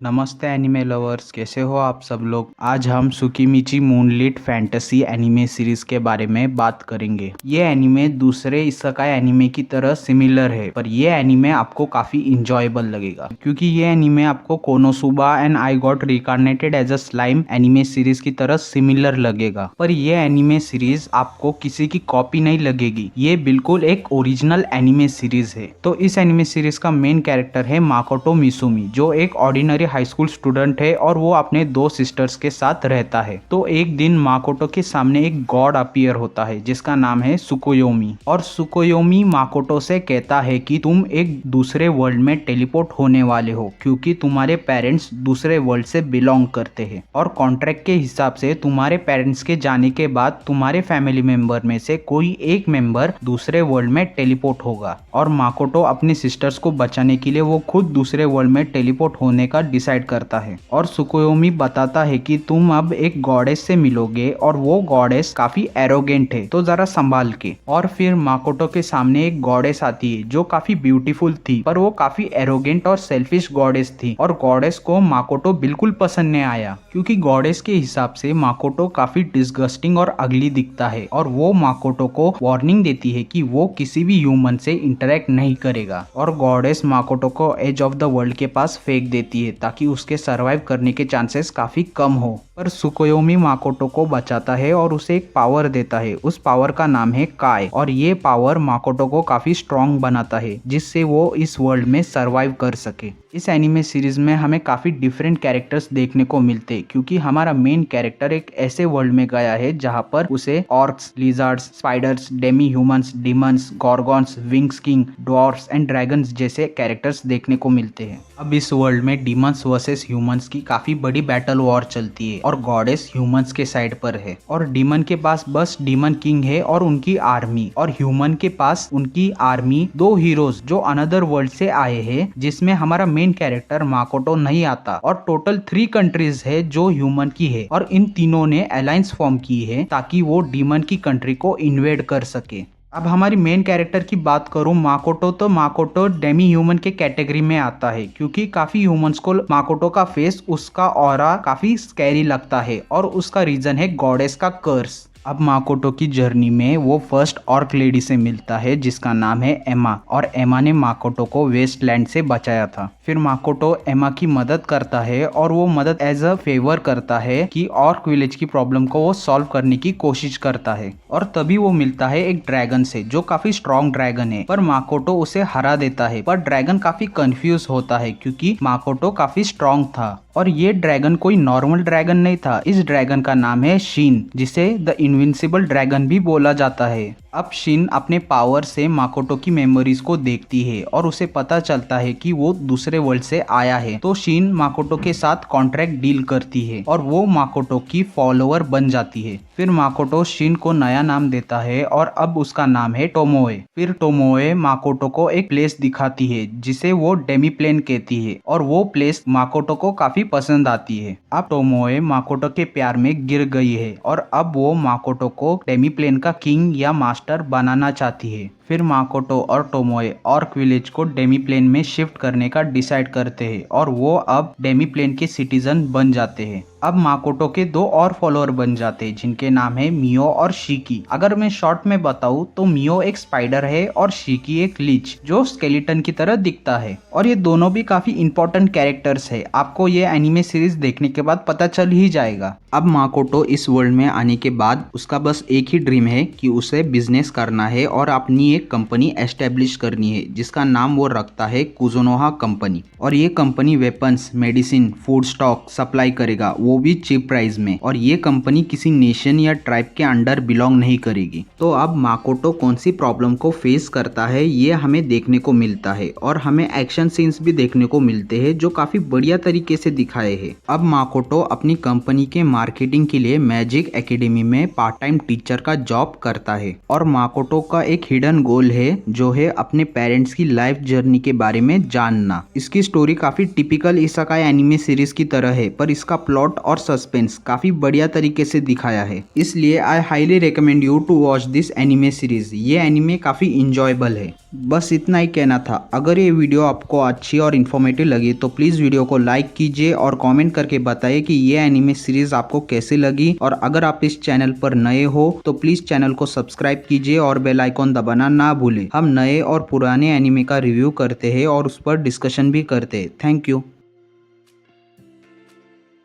नमस्ते anime lovers, कैसे हो आप सब लोग। आज हम सुकीमिची मूनलिट फैंटेसी एनिमे सीरीज के बारे में बात करेंगे। ये एनिमे दूसरे इसेकाई एनिमे की तरह सिमिलर है, पर ये एनिमे आपको काफी इंजॉयबल लगेगा क्योंकि ये एनिमे आपको Konosuba and I got reincarnated as a slime anime series की तरह सिमिलर लगेगा। पर ये एनिमे सीरीज आपको किसी की कॉपी नहीं लगेगी, ये बिल्कुल एक ओरिजिनल एनिमे सीरीज है। तो इस एनिमे सीरीज का मेन कैरेक्टर है माकोटो मिसुमी, जो एक ऑर्डिनरी हाई स्कूल स्टूडेंट है और वो अपने दो सिस्टर्स के साथ रहता है। तो एक दिन माकोटो के सामने एक गॉड अपीयर होता है जिसका नाम है सुकोयोमी, और सुकोयोमी माकोटो से कहता है कि तुम एक दूसरे वर्ल्ड में टेलीपोर्ट होने वाले हो क्योंकि तुम्हारे पेरेंट्स दूसरे वर्ल्ड से बिलोंग करते हैं, और कॉन्ट्रैक्ट के हिसाब से तुम्हारे पेरेंट्स के जाने के बाद तुम्हारे फैमिली मेंबर में से कोई एक मेंबर दूसरे वर्ल्ड में टेलीपोर्ट होगा। और माकोटो अपनी सिस्टर्स को बचाने के लिए वो खुद दूसरे वर्ल्ड में टेलीपोर्ट होने का डिसाइड करता है। और सुकोयोमी बताता है कि तुम अब एक गॉडेस से मिलोगे और वो गॉडेस काफी एरोगेंट है, तो जरा संभाल के। और फिर माकोटो के सामने एक गॉडेस आती है जो काफी ब्यूटीफुल थी, पर वो काफी एरोगेंट और सेल्फिश गॉडेस थी, और गॉडेस को माकोटो बिल्कुल पसंद नहीं आया क्योंकि गॉडेस के हिसाब से माकोटो काफी डिस्गस्टिंग और अगली दिखता है, और वो माकोटो को वार्निंग देती है कि वो किसी भी ह्यूमन से इंटरेक्ट नहीं करेगा। और गॉडेस माकोटो को एज ऑफ द वर्ल्ड के पास फेंक देती है ताकि उसके सरवाइव करने के चांसेस काफी कम हो। पर सुकोयोमी माकोटो को बचाता है और उसे एक पावर देता है। उस पावर का नाम है काय, और ये पावर माकोटो को काफी स्ट्रॉन्ग बनाता है जिससे वो इस वर्ल्ड में सरवाइव कर सके। इस एनिमे सीरीज में हमें काफी डिफरेंट कैरेक्टर्स देखने को मिलते हैं क्योंकि हमारा मेन कैरेक्टर एक ऐसे वर्ल्ड में गया है जहाँ पर उसे orcs, lizards, spiders, demi humans, demons, gorgons, wings king, dwarfs and dragons जैसे कैरेक्टर्स देखने को मिलते हैं। अब इस वर्ल्ड में डिमंस वर्सेस ह्यूमंस की काफी बड़ी बैटल वॉर चलती है और गॉडेस ह्यूमंस के साइड पर है, और डिमन के पास बस डिमन किंग है और उनकी आर्मी, और ह्यूमन के पास उनकी आर्मी दो हीरोज जो अनदर वर्ल्ड से आए हैं जिसमें हमारा मेन कैरेक्टर माकोटो नहीं आता, और टोटल 3 कंट्रीज है जो ह्यूमन की है, और इन तीनों ने अलायंस फॉर्म की है ताकि वो डिमन की कंट्री को इन्वेड कर सके। अब हमारी मेन कैरेक्टर की बात करूं माकोटो, तो माकोटो डेमी ह्यूमन के कैटेगरी में आता है क्योंकि काफी ह्यूमंस को माकोटो का फेस, उसका ऑरा काफी स्कैरी लगता है, और उसका रीजन है गॉडेस का कर्स। अब माकोटो की जर्नी में वो फर्स्ट ऑर्क लेडी से मिलता है जिसका नाम है एमा, और एमा ने माकोटो को वेस्टलैंड से बचाया था। फिर माकोटो एमा की मदद करता है और वो मदद एज अ फेवर करता है कि ऑर्क विलेज की प्रॉब्लम को वो सॉल्व करने की कोशिश करता है। और तभी वो मिलता है एक ड्रैगन से जो काफी स्ट्रॉन्ग ड्रैगन है, पर माकोटो उसे हरा देता है। पर ड्रैगन काफी कंफ्यूज होता है क्योंकि माकोटो काफी स्ट्रॉन्ग था, और ये ड्रैगन कोई नॉर्मल ड्रैगन नहीं था। इस ड्रैगन का नाम है शीन, जिसे द इनविंसिबल ड्रैगन भी बोला जाता है। अब शीन अपने पावर से माकोटो की मेमोरीज को देखती है और उसे पता चलता है कि वो दूसरे वर्ल्ड से आया है, तो शीन माकोटो के साथ कॉन्ट्रैक्ट डील करती है और वो माकोटो की फॉलोअर बन जाती है। फिर माकोटो शीन को नया नाम देता है और अब उसका नाम है टोमोए। फिर टोमोए माकोटो को एक प्लेस दिखाती है जिसे वो डेमी प्लेन कहती है, और वो प्लेस माकोटो को काफी पसंद आती है। अब टोमोए माकोटो के प्यार में गिर गई है और अब वो माकोटो को डेमी प्लेन का किंग या मास्टर बनाना चाहती है। फिर माकोटो और टोमोए ऑर्क विलेज को डेमी प्लेन में शिफ्ट करने का डिसाइड करते हैं और वो अब डेमी प्लेन के सिटीजन बन जाते हैं। अब माकोटो के 2 और फॉलोअर बन जाते हैं जिनके नाम है मियो और शिकी। अगर मैं शॉर्ट में बताऊं तो मियो एक स्पाइडर है और शिकी एक लीच जो स्केलेटन की तरह दिखता है, और ये दोनों भी काफी इंपॉर्टेंट कैरेक्टर्स है। आपको ये एनिमे सीरीज देखने के बाद पता चल ही जाएगा। अब माकोटो इस वर्ल्ड में आने के बाद उसका बस एक ही ड्रीम है कि उसे बिजनेस करना है और अपनी एक कंपनी एस्टेब्लिश करनी है जिसका नाम वो रखता है कुजोनोहा कंपनी, और ये company weapons, medicine, food stock supply करेगा, वो भी चीप प्राइस में, और ये कंपनी किसी नेशन या ट्राइब के अंडर बिलोंग नहीं करेगी। तो अब माकोटो कौन सी प्रॉब्लम को फेस करता है ये हमें देखने को मिलता है, और हमें एक्शन सीन्स भी देखने को मिलते हैं जो काफी बढ़िया तरीके से दिखाए हैं। अब माकोटो अपनी कंपनी के मार्केटिंग के लिए मैजिक एकेडमी में पार्ट टाइम टीचर का जॉब करता है, और माकोटो का एक हिडन कॉमन गोल है जो है अपने पेरेंट्स की लाइफ जर्नी के बारे में जानना। इसकी स्टोरी काफी टिपिकल इसेकाई एनिमे सीरीज की तरह है, पर इसका प्लॉट और सस्पेंस काफी बढ़िया तरीके से दिखाया है, इसलिए I highly recommend you to watch this anime series. ये एनिमे काफी इंजॉयबल है। बस इतना ही कहना था। अगर ये वीडियो आपको अच्छी और इन्फॉर्मेटिव लगी तो प्लीज़ वीडियो को लाइक कीजिए और कमेंट करके बताइए कि ये एनिमे सीरीज आपको कैसे लगी। और अगर आप इस चैनल पर नए हो तो प्लीज़ चैनल को सब्सक्राइब कीजिए और बेल आइकॉन दबाना ना भूलें। हम नए और पुराने एनिमे का रिव्यू करते हैं और उस पर डिस्कशन भी करते हैं। Thank you.